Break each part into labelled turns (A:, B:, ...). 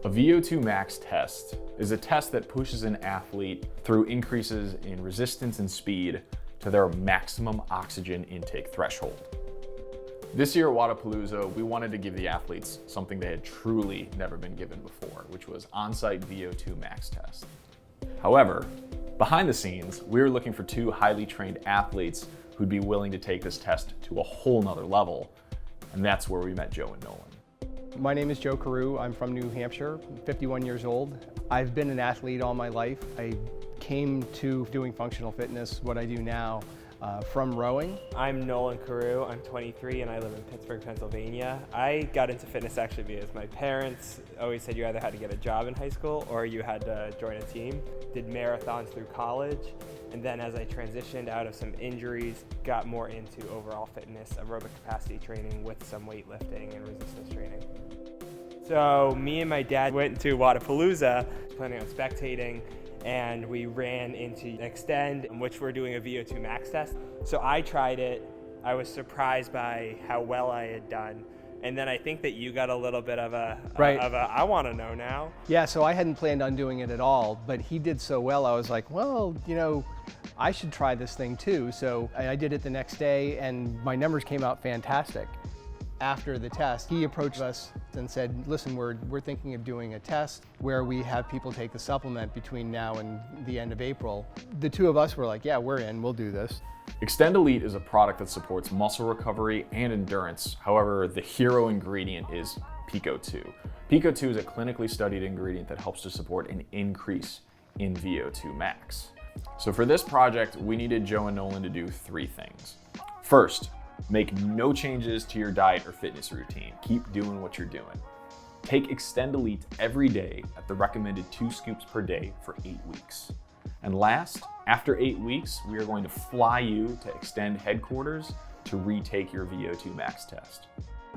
A: A VO2 max test is a test that pushes an athlete through increases in resistance and speed to their maximum oxygen intake threshold. This year at Wodapalooza, we wanted to give the athletes something they had truly never been given before, which was on-site VO2 max test. However, behind the scenes, we were looking for two highly trained athletes who'd be willing to take this test to a whole nother level, and that's where we met Joe and Nolan.
B: My name is Joe Carew. I'm from New Hampshire, 51 years old. I've been an athlete all my life. I came to doing functional fitness, what I do now, from rowing.
C: I'm Nolan Carew, I'm 23 and I live in Pittsburgh, Pennsylvania. I got into fitness actually because my parents always said you either had to get a job in high school or you had to join a team. Did marathons through college, and then as I transitioned out of some injuries, got more into overall fitness, aerobic capacity training with some weightlifting and resistance training. So me and my dad went to Wodapalooza, planning on spectating, and we ran into XTEND, in which we're doing a VO2 max test. So I tried it. I was surprised by how well I had done. And then I think that you got a little bit of a, I want to know now.
B: Yeah, so I hadn't planned on doing it at all, but he did so well, I was like, well, you know, I should try this thing too. So I did it the next day and my numbers came out fantastic. After the test, he approached us and said, listen, we're thinking of doing a test where we have people take the supplement between now and the end of April. The two of us were like, yeah, we're in, we'll do this.
A: XTEND Elite is a product that supports muscle recovery and endurance. However, the hero ingredient is VO2. VO2 is a clinically studied ingredient that helps to support an increase in VO2 max. So for this project, we needed Joe and Nolan to do three things. First, make no changes to your diet or fitness routine. Keep doing what you're doing. Take XTEND Elite every day at the recommended 2 scoops per day for 8 weeks. And last, after 8 weeks, we are going to fly you to XTEND headquarters to retake your VO2 max test.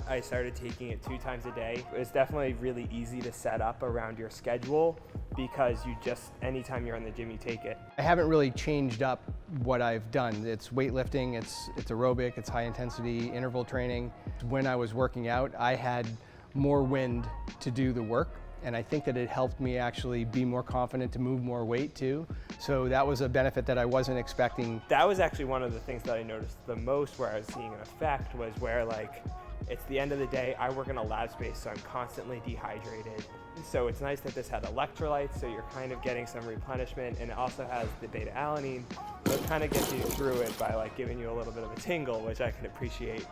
C: I started taking it 2 times a day. It's definitely really easy to set up around your schedule because you just, anytime you're in the gym, you take it.
B: I haven't really changed up what I've done. It's weightlifting, it's aerobic, it's high intensity interval training. When I was working out, I had more wind to do the work, and I think that it helped me actually be more confident to move more weight too. So that was a benefit that I wasn't expecting.
C: That was actually one of the things that I noticed the most where I was seeing an effect was where, like, it's the end of the day, I work in a lab space, so I'm constantly dehydrated. So it's nice that this had electrolytes, so you're kind of getting some replenishment, and it also has the beta-alanine, so it kind of gets you through it by like giving you a little bit of a tingle, which I can appreciate,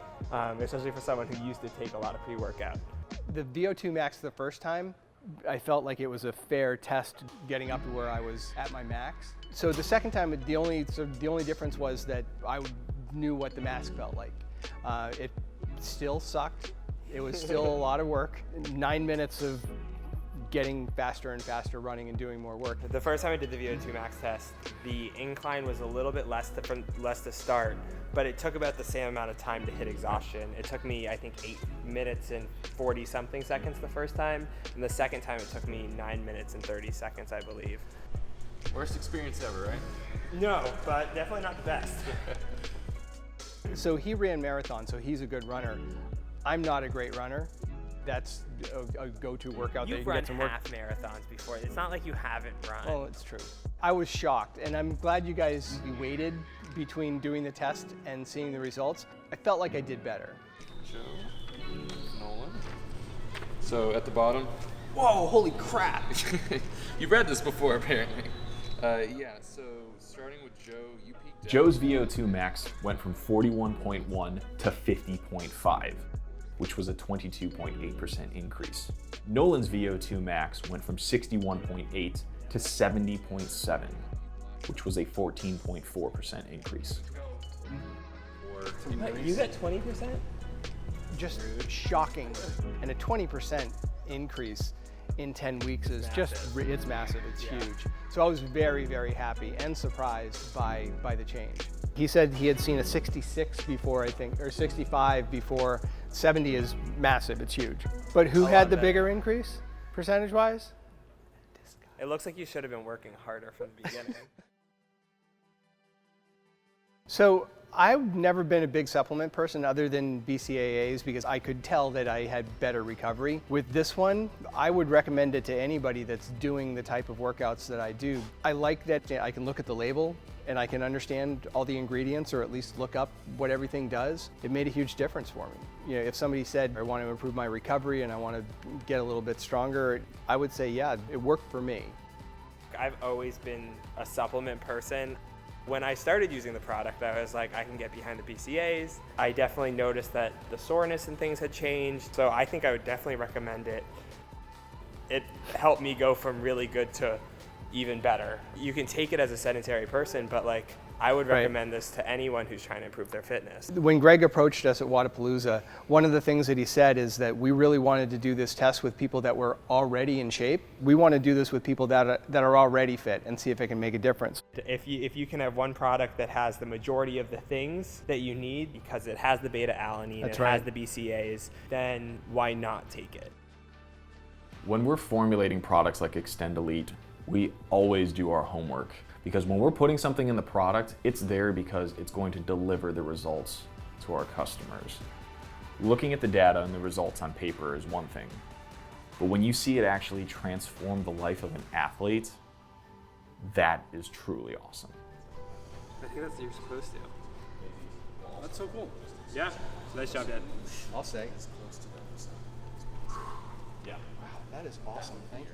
C: especially for someone who used to take a lot of pre-workout.
B: The VO2 max the first time, I felt like it was a fair test getting up to where I was at my max. So the second time, the only difference was that I knew what the mask felt like. It still sucked. It was still a lot of work. 9 minutes of getting faster and faster, running and doing more work.
C: The first time I did the VO2 max test, the incline was a little bit less to start, but it took about the same amount of time to hit exhaustion. It took me, I think, 8 minutes and 40 something seconds the first time, and the second time it took me 9 minutes and 30 seconds, I believe.
D: Worst experience ever, right?
C: No, but definitely not the best.
B: So he ran marathon, so he's a good runner. I'm not a great runner. That's a go-to workout that you can get some work.
C: You've run half marathons before. It's not like you haven't run.
B: Oh, it's true. I was shocked, and I'm glad you guys waited between doing the test and seeing the results. I felt like I did better.
D: Joe, Nolan. So at the bottom.
B: Whoa, holy crap.
D: You've read this before, apparently. Yeah, so starting with Joe, you peaked.
A: Joe's VO2 max went from 41.1 to 50.5, which was a 22.8% increase. Nolan's VO2 max went from 61.8 to 70.7, which was a 14.4% increase.
C: You got 20%?
B: Just shocking. And a 20% increase in 10 weeks is just, it's massive, it's huge. So I was very, very happy and surprised by the change. He said he had seen a 66 before, I think, or 65 before. 70 is massive, it's huge. But who had the bigger increase, percentage-wise?
C: It looks like you should have been working harder from the beginning.
B: So I've never been a big supplement person other than BCAAs because I could tell that I had better recovery. With this one, I would recommend it to anybody that's doing the type of workouts that I do. I like that I can look at the label and I can understand all the ingredients, or at least look up what everything does. It made a huge difference for me. You know, if somebody said, I want to improve my recovery and I want to get a little bit stronger, I would say, yeah, it worked for me.
C: I've always been a supplement person. When I started using the product, I was like, I can get behind the BCAAs. I definitely noticed that the soreness and things had changed, so I think I would definitely recommend it. It helped me go from really good to even better. You can take it as a sedentary person, but like, I would recommend this to anyone who's trying to improve their fitness.
B: When Greg approached us at Wodapalooza, one of the things that he said is that we really wanted to do this test with people that were already in shape. We want to do this with people that are already fit and see if it can make a difference.
C: If you can have one product that has the majority of the things that you need because it has the beta-alanine, has the BCAAs, then why not take it?
A: When we're formulating products like XTEND Elite, we always do our homework. Because when we're putting something in the product, it's there because it's going to deliver the results to our customers. Looking at the data and the results on paper is one thing, but when you see it actually transform the life of an athlete, that is truly awesome.
C: I think that's what you're supposed to.
E: That's so cool.
C: Yeah, nice job, Dad.
B: I'll say.
E: Yeah.
B: Wow, that is awesome. Thank you.